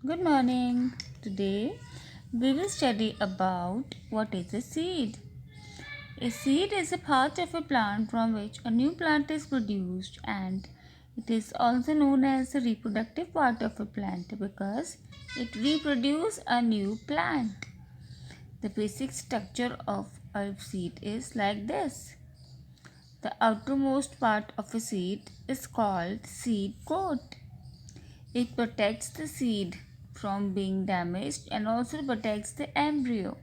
Good morning. Today we will study about what is a seed. A seed is a part of a plant from which a new plant is produced, and it is also known as the reproductive part of a plant because it reproduces a new plant. The basic structure of a seed is like this. The outermost part of a seed is called seed coat. It protects the seed from being damaged and also protects the embryo.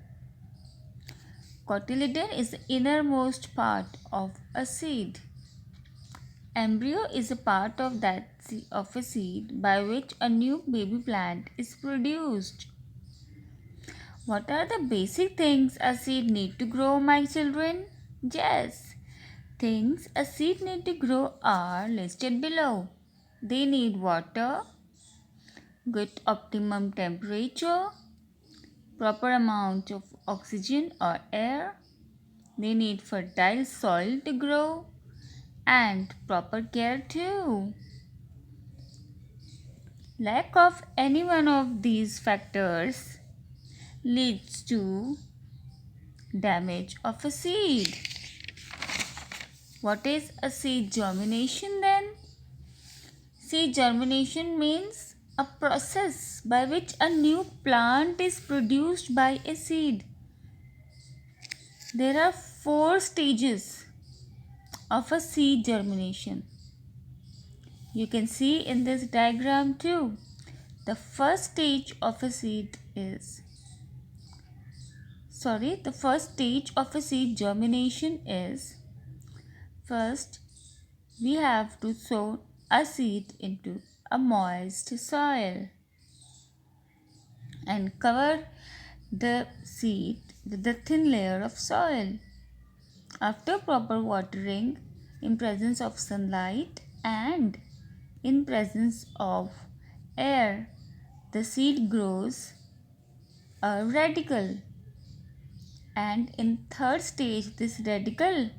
Cotyledon is the innermost part of a seed. Embryo is a part of a seed by which a new baby plant is produced. What are the basic things a seed need to grow, my children? Yes, things a seed need to grow are listed below. They need water, good optimum temperature, proper amount of oxygen or air. They need fertile soil to grow and proper care too. Lack of any one of these factors leads to damage of a seed. What is a seed germination then? Seed germination means a process by which a new plant is produced by a seed. There are 4 stages of a seed germination. You can see in this diagram too. The first stage of a seed germination is first we have to sow a seed into a moist soil and cover the seed with a thin layer of soil. After proper watering, in presence of sunlight and in presence of air, the seed grows a radicle, and in third stage this radicle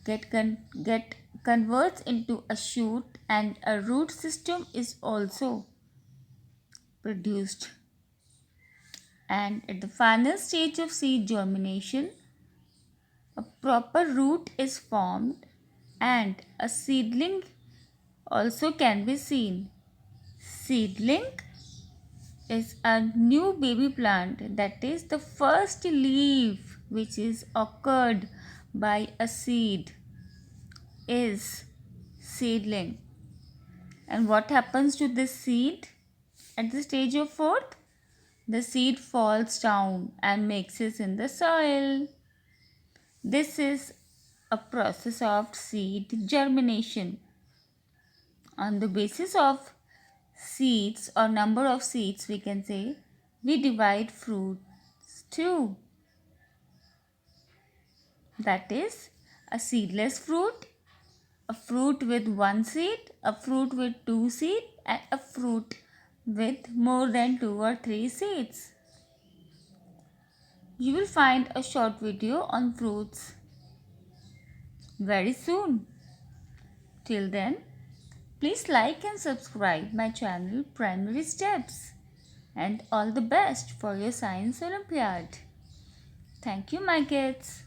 get converts into a shoot, and a root system is also produced. And at the final stage of seed germination, a proper root is formed and a seedling also can be seen. Seedling is a new baby plant, that is the first leaf which is occurred by a seed is seedling. And what happens to this seed at the stage of fourth? The seed falls down and mixes in the soil. This is a process of seed germination. On the basis of seeds or number of seeds, we can say we divide fruits too. That is a seedless fruit, a fruit with 1 seed, a fruit with 2 seeds, and a fruit with more than 2 or 3 seeds. You will find a short video on fruits very soon. Till then, please like and subscribe my channel Primary Steps, and all the best for your Science Olympiad. Thank you, my kids.